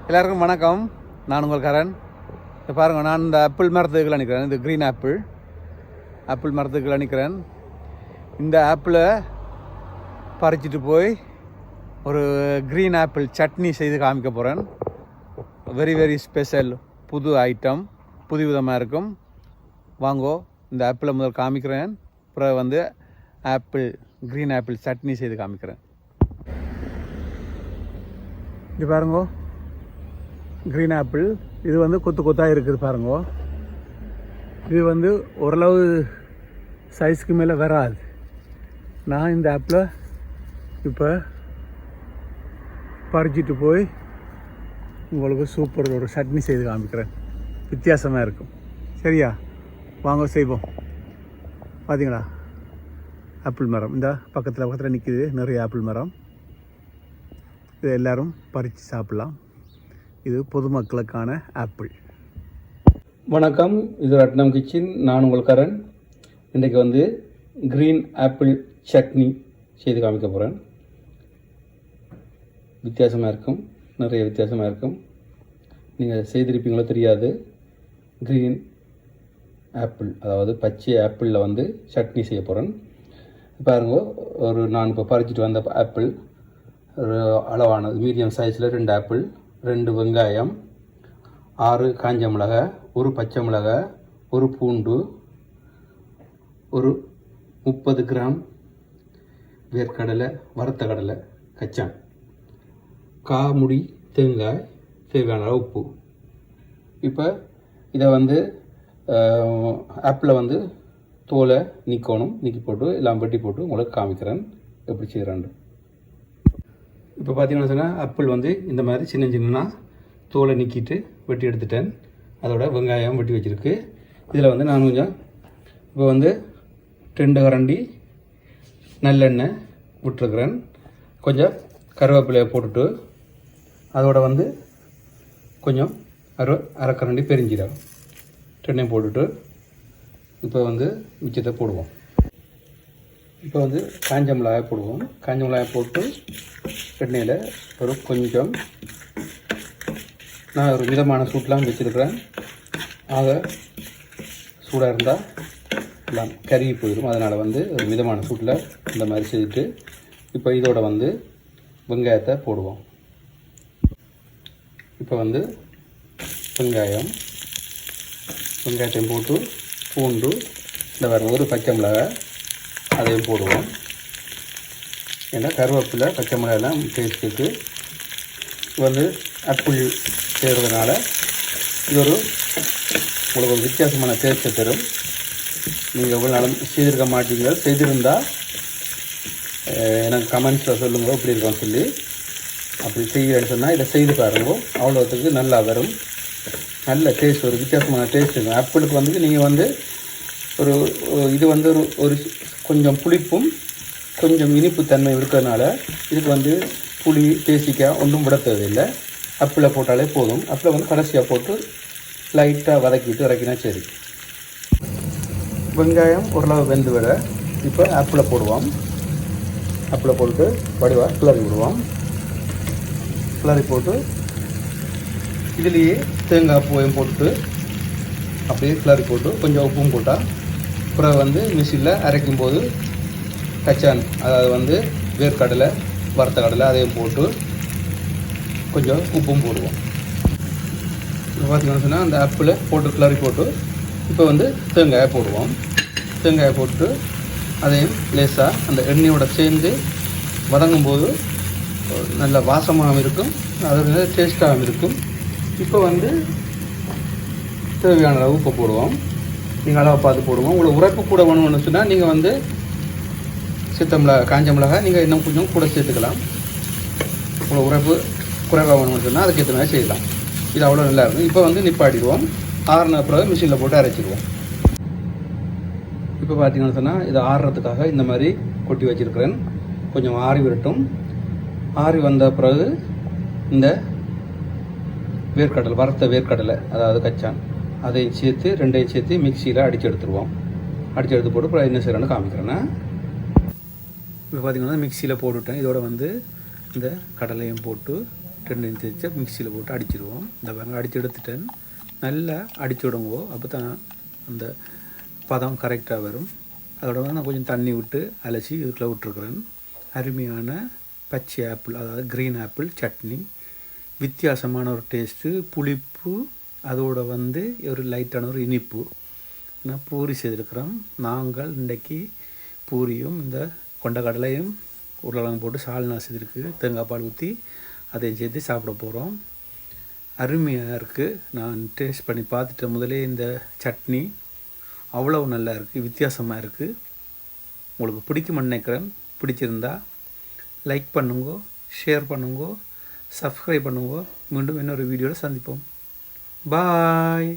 எல்லாருக்கும் வணக்கம். நான் உங்கள் கரண். இப்போ பாருங்கள், நான் இந்த ஆப்பிள் மரத்துக்குள்ள நிற்கிறேன். இந்த க்ரீன் ஆப்பிள் மரத்துக்குள்ள நிற்கிறேன். இந்த ஆப்பிளை பறிச்சிட்டு போய் ஒரு க்ரீன் ஆப்பிள் சட்னி செய்து காமிக்க போகிறேன். வெரி ஸ்பெஷல், புது ஐட்டம், புது விதமாக இருக்கும். வாங்கோ, இந்த ஆப்பிளை முதல் காமிக்கிறேன், அப்புறம் க்ரீன் ஆப்பிள் சட்னி செய்து காமிக்கிறேன். இது பாருங்கோ, க்ரீன் ஆப்பிள். இது கொத்து கொத்தாக இருக்குது பாருங்கோ. இது ஓரளவு சைஸ்க்கு மேலே வராது. நான் இந்த ஆப்பிளை இப்போ பறிச்சிட்டு போய் உங்களுக்கு சூப்பர் ஒரு சட்னி செய்து காமிக்கிறேன். வித்தியாசமாக இருக்கும். சரியா? வாங்க செய்வோம். பார்த்தீங்களா, ஆப்பிள் மரம் இந்த பக்கத்தில் நிற்கிது. நிறைய ஆப்பிள் மரம். இது எல்லோரும் பறித்து சாப்பிட்லாம். இது பொதுமக்களுக்கான ஆப்பிள். வணக்கம், இது ரத்னம் கிச்சன். நான் உங்கள் கரண். இன்றைக்கு க்ரீன் ஆப்பிள் சட்னி செய்து காமிக்க போகிறேன். வித்தியாசமாக இருக்கும், நிறைய வித்தியாசமாக இருக்கும். நீங்கள் செய்திருப்பீங்களோ தெரியாது. க்ரீன் ஆப்பிள், அதாவது பச்சை ஆப்பிளில் சட்னி செய்ய போகிறேன். பாருங்க, நான் இப்போ பறிச்சிட்டு வந்த ஆப்பிள் ஒரு அளவானது மீடியம் சைஸில் 2 ஆப்பிள், 2 வெங்காயம், 6 காஞ்ச மிளகாய், 1 பச்சை மிளகாய், 1 பூண்டு, ஒரு 30 கிராம் வேர்க்கடலை, வறுத்த கடலை, கச்சான், காமுடி தேங்காய், தேவையான உப்பு. இப்போ இதை ஆப்பிளை தோலை நீக்கி போட்டு எல்லாம் வெட்டி போட்டு உங்களுக்கு காமிக்கிறேன் எப்படி செய்கிறேன். இப்போ பார்த்தீங்கன்னா சொன்னால் ஆப்பிள் இந்த மாதிரி சின்ன தோலை நீக்கிட்டு வெட்டி எடுத்துட்டேன். அதோட வெங்காயம் வெட்டி வச்சுருக்கு. இதில் நான் கொஞ்சம் இப்போ 2 கரண்டி நல்லெண்ணெய் விட்டுருக்குறேன். கொஞ்சம் கருவேப்பிலையை போட்டுட்டு அதோட கொஞ்சம் அரை கரண்டி பெருஞ்சீரகம் ரெண்டையும் போட்டுட்டு இப்போ மிச்சத்தை போடுவோம். இப்போ காஞ்ச மிளகாய் போடுவோம். காஞ்ச மிளகாய் போட்டு எண்ணெயில் கொஞ்சம் நான் ஒரு மிதமான சூட்லாம் வச்சுருக்கிறேன். ஆக சூடாக இருந்தால் எல்லாம் கருகி போயிடும். அதனால் ஒரு மிதமான சூட்டில் இந்த மாதிரி செய்துட்டு இப்போ இதோட வெங்காயத்தை போடுவோம். இப்போ வெங்காயத்தையும் போட்டு பூண்டு, இந்த ஒரு பச்சை மிளகாய் அதையும் போடுவோம். ஏன்னா கருவேப்பிலை, பச்சை மிளகாயெல்லாம் டேஸ்ட்டுக்கு ஆப்பிள் செய்கிறதுனால இது உங்களுக்கு ஒரு வித்தியாசமான டேஸ்ட்டை தரும். நீங்கள் எவ்வளோ நாளும் செய்திருக்க மாட்டீங்க. செய்திருந்தால் எனக்கு கமெண்ட்ஸில் சொல்லுங்கள் எப்படி இருக்குன்னு சொல்லி. அப்படி செய்கிறேன்னு சொன்னால் இதை செய்து பாருங்க. அவ்வளோத்துக்கு நல்லா வரும். நல்ல டேஸ்ட், ஒரு வித்தியாசமான டேஸ்ட் இருக்கும். ஆப்பிளுக்கு நீங்கள் ஒரு இது ஒரு கொஞ்சம் புளிப்பும் கொஞ்சம் இனிப்பு தன்மை இருக்கிறதுனால இதுக்கு புளி தேசிக்காய் ஒன்றும் விட தேவையில்லை. ஆப்பிளை போட்டாலே போதும். ஆப்பிளை கடைசியாக போட்டு லைட்டாக வதக்கிட்டு இறக்கினா சரி. வெங்காயம் ஓரளவு வெந்து விட இப்போ ஆப்பிளை போடுவோம். ஆப்பிளை போட்டு வடிவாக கிளறி விடுவோம். கிளறி போட்டு இதுலேயே தேங்காய் பூவையும் போட்டு அப்படியே கிளறி போட்டு கொஞ்சம் உப்பும் போட்டால் அப்புறம் மிக்ஸியில் அரைக்கும்போது கச்சான், அதாவது வேர்க்கடலை, வறுத்த கடலை அதையும் போட்டு கொஞ்சம் உப்பும் போடுவோம். இப்போ பார்த்தீங்கன்னா சொன்னால் அந்த ஆப்பிளை போட்டு கிளறி போட்டு இப்போ தேங்காயை போடுவோம். தேங்காயை போட்டு அதையும் லேசாக அந்த எண்ணெயோட சேர்ந்து வதங்கும்போது நல்ல வாசமாகவும் இருக்கும், அது டேஸ்ட்டாகவும் இருக்கும். இப்போ தேவையான அளவு உப்பு போடுவோம். நீங்கள் அளவை பார்த்து போடுவோம். உங்களுக்கு உரைப்பு கூட வேணும்னு சொன்னால் நீங்கள் சித்த மிளகாய், காஞ்ச மிளகாய் நீங்கள் இன்னும் கொஞ்சம் கூட சேர்த்துக்கலாம். உங்களுக்கு உரைப்பு குறைவாக வேணும்னு சொன்னால் அதுக்கேற்ற மாதிரி செய்யலாம். இது அவ்வளோ நல்லா இருக்கும். இப்போ நிப்பாட்டிடுவோம். ஆறுன பிறகு மிஷினில் போட்டு அரைச்சிடுவோம். இப்போ பார்த்தீங்கன்னு சொன்னால் இது ஆறுறதுக்காக இந்த மாதிரி கொட்டி வச்சுருக்கிறேன். கொஞ்சம் ஆறி விரட்டும். ஆறி வந்த பிறகு இந்த வேர்க்கடலை, வறுத்த வேர்க்கடலை, அதாவது கச்சான், அதையும் சேர்த்து ரெண்டையும் சேர்த்து மிக்சியில் அடித்து எடுத்துருவோம். அடித்து எடுத்து போட்டு அப்புறம் என்ன செய்கிறேன்னு காமிக்கிறேன்னா, இப்போ பார்த்திங்கன்னா மிக்சியில் போட்டுவிட்டேன். இதோட இந்த கடலையும் போட்டு ரெண்டையும் தேய்ச்சி மிக்சியில் போட்டு அடிச்சிடுவோம். இந்த பாருங்க அடித்து எடுத்துட்டேன். நல்லா அடிச்சு விடுங்கோ, அப்போ தான் அந்த பதம் கரெக்டாக வரும். அதோட வந்து நான் கொஞ்சம் தண்ணி விட்டு அலசி இதுக்குள்ளே விட்டுருக்குறேன். அருமையான பச்சை ஆப்பிள், அதாவது க்ரீன் ஆப்பிள் சட்னி. வித்தியாசமான ஒரு டேஸ்ட்டு, புளிப்பு, அதோட வந்து ஒரு லைட்டான ஒரு இனிப்பு. நான் பூரி செய்திருக்கிறோம். நாங்கள் இன்றைக்கி பூரியும் இந்த கொண்டக்கடலையும் உருளைக்கிழங்கு போட்டு சால்னா செய்திருக்கு, தேங்காய் பால் ஊற்றி அதையும் சேர்த்து சாப்பிட போகிறோம். அருமையாக இருக்குது. நான் டேஸ்ட் பண்ணி பார்த்துட்டேன் முதலே. இந்த சட்னி அவ்வளவு நல்லா இருக்குது, வித்தியாசமாக இருக்குது. உங்களுக்கு பிடிக்கும்னு நினைக்கிறேன். பிடிச்சிருந்தா லைக் பண்ணுங்க, ஷேர் பண்ணுங்க, சப்ஸ்கிரைப் பண்ணுங்க. மீண்டும் இன்னொரு வீடியோவில் சந்திப்போம். பாய்.